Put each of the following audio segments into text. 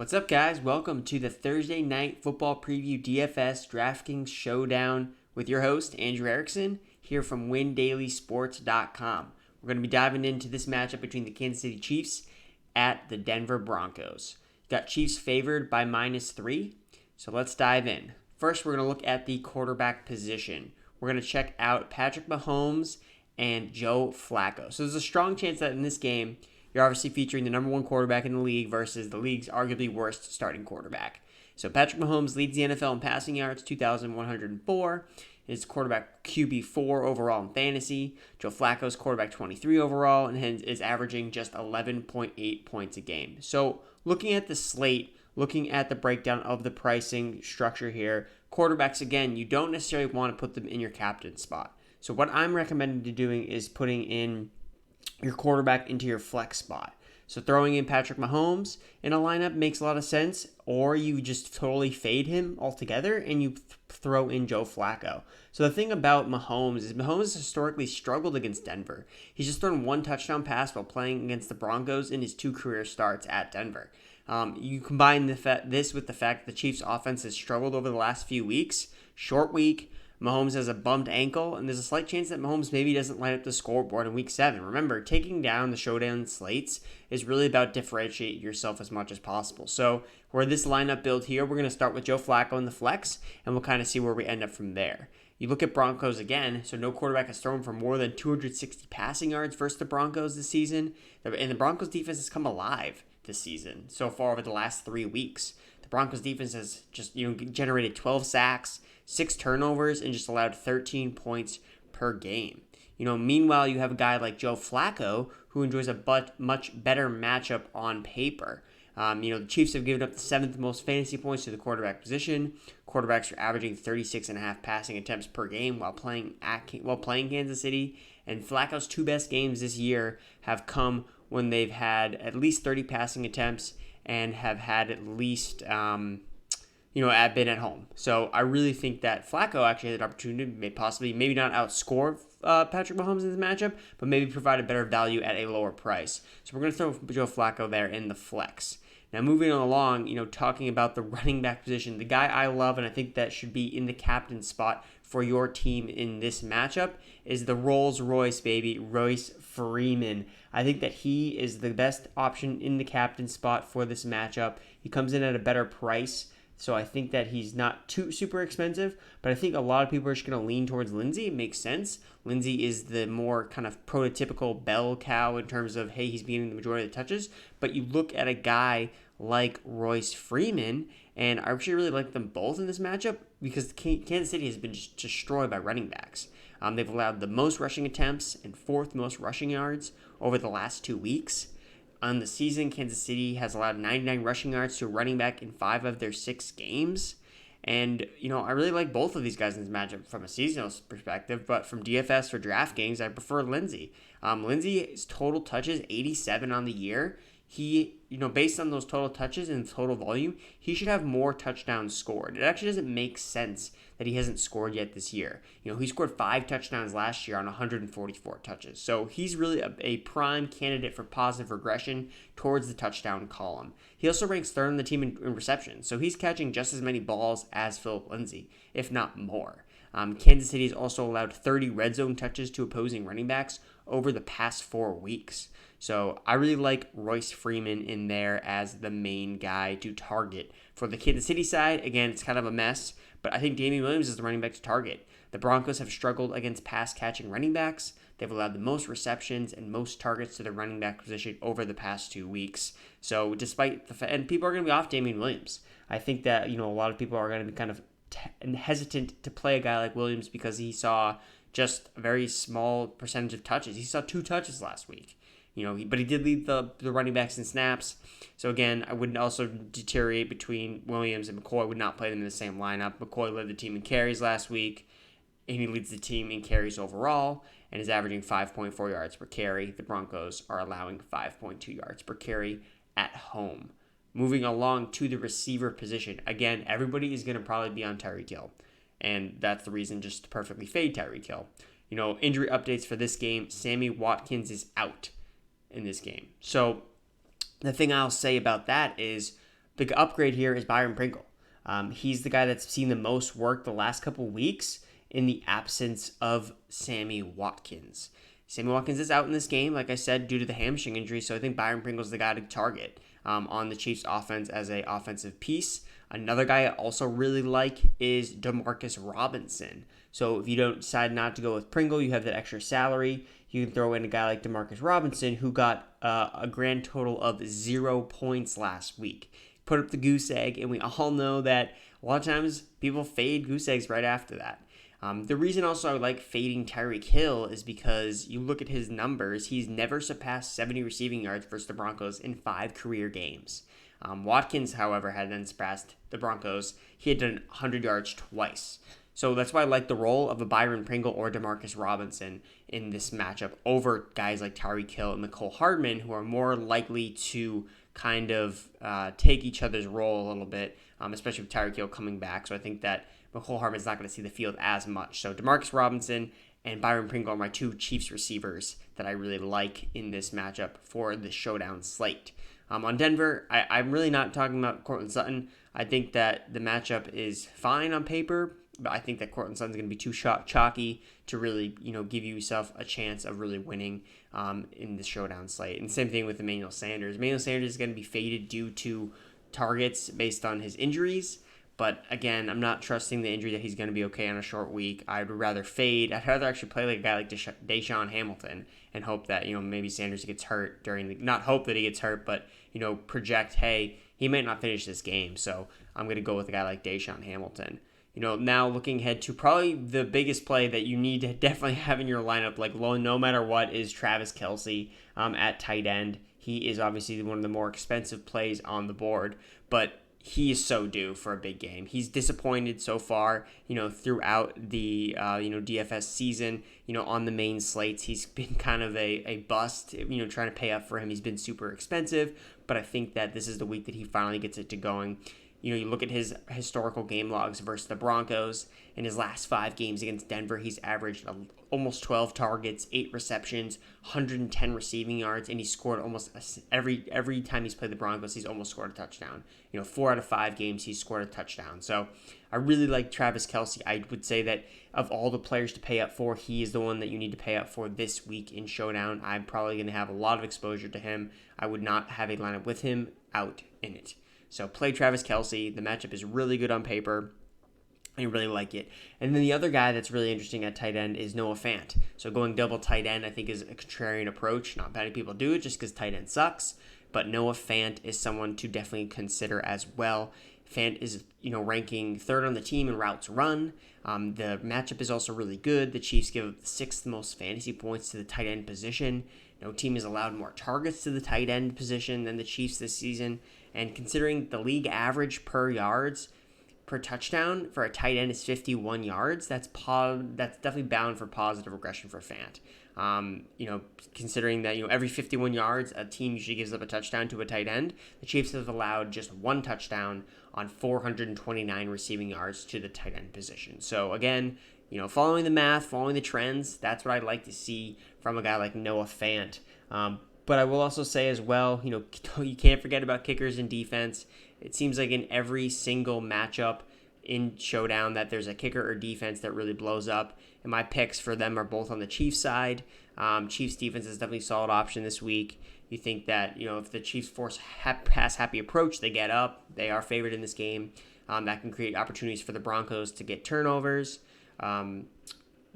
What's up, guys? Welcome to the Thursday Night Football Preview DFS DraftKings Showdown with your host, Andrew Erickson, here from WinDailySports.com. We're going to be diving into this matchup between the Kansas City Chiefs at the Denver Broncos. You got Chiefs favored by -3, so let's dive in. First, we're going to look at the quarterback position. We're going to check out Patrick Mahomes and Joe Flacco. So there's a strong chance that in this game, you're obviously featuring the number one quarterback in the league versus the league's arguably worst starting quarterback. So Patrick Mahomes leads the NFL in passing yards, 2,104. His quarterback QB4 overall in fantasy. Joe Flacco's quarterback 23 overall and is averaging just 11.8 points a game. So looking at the slate, looking at the breakdown of the pricing structure here, quarterbacks, again, you don't necessarily want to put them in your captain spot. So what I'm recommending to doing is putting in your quarterback into your flex spot. So throwing in Patrick Mahomes in a lineup makes a lot of sense, or you just totally fade him altogether and you throw in Joe Flacco. So the thing about Mahomes is Mahomes has historically struggled against Denver. He's just thrown one touchdown pass while playing against the Broncos in his two career starts at Denver. You combine this with the fact that the Chiefs' offense has struggled over the last few weeks. Short week, Mahomes has a bumped ankle, and there's a slight chance that Mahomes maybe doesn't light up the scoreboard in Week 7. Remember, taking down the Showdown slates is really about differentiating yourself as much as possible. So, for this lineup build here, we're going to start with Joe Flacco in the flex, and we'll kind of see where we end up from there. You look at Broncos again, so no quarterback has thrown for more than 260 passing yards versus the Broncos this season, and the Broncos defense has come alive this season so far over the last 3 weeks. The Broncos defense has just generated 12 sacks, 6 turnovers, and just allowed 13 points per game. Meanwhile, you have a guy like Joe Flacco who enjoys a much better matchup on paper. The Chiefs have given up the 7th most fantasy points to the quarterback position. Quarterbacks are averaging 36.5 passing attempts per game while playing Kansas City. And Flacco's 2 best games this year have come when they've had at least 30 passing attempts and have had at least been at home. So I really think that Flacco actually had an opportunity to maybe not outscore Patrick Mahomes in this matchup, but maybe provide a better value at a lower price. So we're going to throw Joe Flacco there in the flex. Now moving on along, talking about the running back position, the guy I love and I think that should be in the captain spot for your team in this matchup is the Rolls Royce baby, Royce Freeman. I think that he is the best option in the captain spot for this matchup. He comes in at a better price. So I think that he's not too super expensive, but I think a lot of people are just going to lean towards Lindsey. It makes sense. Lindsey is the more kind of prototypical bell cow in terms of, hey, he's getting the majority of the touches. But you look at a guy like Royce Freeman, and I actually really like them both in this matchup because Kansas City has been just destroyed by running backs. They've allowed the most rushing attempts and 4th most rushing yards over the last 2 weeks. On the season, Kansas City has allowed 99 rushing yards to a running back in 5 of their 6 games. And, I really like both of these guys in this matchup from a seasonal perspective, but from DFS or DraftKings, I prefer Lindsey. Lindsey's total touches, 87 on the year. He, based on those total touches and total volume, he should have more touchdowns scored. It actually doesn't make sense that he hasn't scored yet this year. He scored 5 touchdowns last year on 144 touches. So he's really a prime candidate for positive regression towards the touchdown column. He also ranks 3rd on the team in receptions. So he's catching just as many balls as Philip Lindsay, if not more. Kansas City has also allowed 30 red zone touches to opposing running backs over the past 4 weeks. So I really like Royce Freeman in there as the main guy to target. For the Kansas City side, again, it's kind of a mess, but I think Damian Williams is the running back to target. The Broncos have struggled against pass-catching running backs. They've allowed the most receptions and most targets to the running back position over the past 2 weeks. So despite and people are going to be off Damian Williams. I think that, a lot of people are going to be kind of hesitant to play a guy like Williams because he saw just a very small percentage of touches. He saw 2 touches last week. But he did lead the running backs in snaps. So again, I wouldn't also deteriorate between Williams and McCoy. I would not play them in the same lineup. McCoy led the team in carries last week, and he leads the team in carries overall and is averaging 5.4 yards per carry. The Broncos are allowing 5.2 yards per carry at home. Moving along to the receiver position. Again, everybody is going to probably be on Tyreek Hill, and that's the reason just to perfectly fade Tyreek Hill. Injury updates for this game. Sammy Watkins is out in this game. So the thing I'll say about that is the upgrade here is Byron Pringle. He's the guy that's seen the most work the last couple weeks in the absence of Sammy Watkins. Sammy Watkins is out in this game, like I said, due to the hamstring injury, so I think Byron Pringle's the guy to target on the Chiefs offense as a offensive piece. Another guy I also really like is DeMarcus Robinson. So if you don't decide not to go with Pringle, you have that extra salary, you can throw in a guy like DeMarcus Robinson, who got a grand total of 0 points last week. Put up the goose egg, and we all know that a lot of times people fade goose eggs right after that. The reason also I like fading Tyreek Hill is because you look at his numbers, he's never surpassed 70 receiving yards versus the Broncos in 5 career games. Watkins, however, had then surpassed the Broncos. He had done 100 yards twice. So that's why I like the role of a Byron Pringle or DeMarcus Robinson in this matchup over guys like Tyreek Hill and Mecole Hardman, who are more likely to kind of take each other's role a little bit, especially with Tyreek Hill coming back. So I think that Mecole Hardman's not going to see the field as much. So DeMarcus Robinson and Byron Pringle are my 2 Chiefs receivers that I really like in this matchup for the Showdown slate. On Denver, I'm really not talking about Courtland Sutton. I think that the matchup is fine on paper, but I think that Courtland Sutton's going to be too chalky to really, give yourself a chance of really winning in the Showdown slate. And same thing with Emmanuel Sanders. Emmanuel Sanders is going to be faded due to targets based on his injuries. But again, I'm not trusting the injury that he's going to be okay on a short week. I'd rather fade. I'd rather actually play like a guy like Deshaun Hamilton and hope that, maybe Sanders gets hurt not hope that he gets hurt, but, project, hey, he might not finish this game. So I'm going to go with a guy like Deshaun Hamilton. Now looking ahead to probably the biggest play that you need to definitely have in your lineup, like no matter what, is Travis Kelce at tight end. He is obviously one of the more expensive plays on the board, but he is so due for a big game. He's disappointed so far, throughout the, DFS season, on the main slates. He's been kind of a bust, trying to pay up for him. He's been super expensive, but I think that this is the week that he finally gets it to going. You look at his historical game logs versus the Broncos. In his last 5 games against Denver, he's averaged almost 12 targets, 8 receptions, 110 receiving yards, and he scored almost every time he's played the Broncos, he's almost scored a touchdown. 4 out of 5 games, he's scored a touchdown. So I really like Travis Kelce. I would say that of all the players to pay up for, he is the one that you need to pay up for this week in Showdown. I'm probably going to have a lot of exposure to him. I would not have a lineup with him out in it. So play Travis Kelce. The matchup is really good on paper. I really like it. And then the other guy that's really interesting at tight end is Noah Fant. So going double tight end, I think, is a contrarian approach. Not many people do it just because tight end sucks. But Noah Fant is someone to definitely consider as well. Fant is, ranking 3rd on the team in routes run. The matchup is also really good. The Chiefs give the 6th most fantasy points to the tight end position. No team has allowed more targets to the tight end position than the Chiefs this season. And considering the league average per touchdown for a tight end is 51 yards, that's definitely bound for positive regression for Fant. Considering that, every 51 yards, a team usually gives up a touchdown to a tight end. The Chiefs have allowed just 1 touchdown on 429 receiving yards to the tight end position. So again, following the math, following the trends, that's what I'd like to see from a guy like Noah Fant. But I will also say as well, you can't forget about kickers and defense. It seems like in every single matchup in Showdown that there's a kicker or defense that really blows up. And my picks for them are both on the Chiefs side. Chiefs defense is definitely a solid option this week. You think that, if the Chiefs force pass-happy approach, they get up. They are favored in this game. That can create opportunities for the Broncos to get turnovers.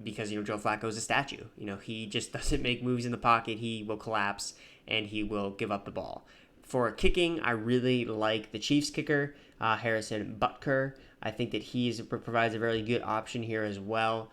Because, Joe Flacco is a statue. He just doesn't make moves in the pocket. He will collapse, and he will give up the ball. For kicking, I really like the Chiefs kicker, Harrison Butker. I think that he provides a very good option here as well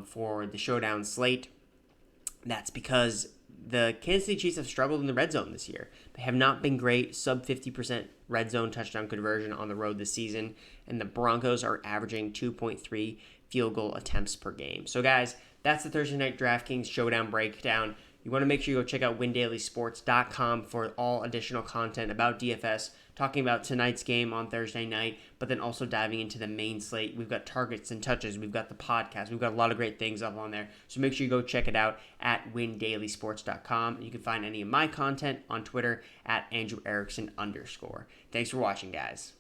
for the Showdown slate. That's because the Kansas City Chiefs have struggled in the red zone this year. They have not been great, sub 50% red zone touchdown conversion on the road this season, and the Broncos are averaging 2.3 field goal attempts per game. So guys, that's the Thursday Night DraftKings Showdown breakdown. You want to make sure you go check out windailysports.com for all additional content about DFS, talking about tonight's game on Thursday night, but then also diving into the main slate. We've got targets and touches. We've got the podcast. We've got a lot of great things up on there. So make sure you go check it out at windailysports.com. You can find any of my content on Twitter at @AndrewErickson_. Thanks for watching, guys.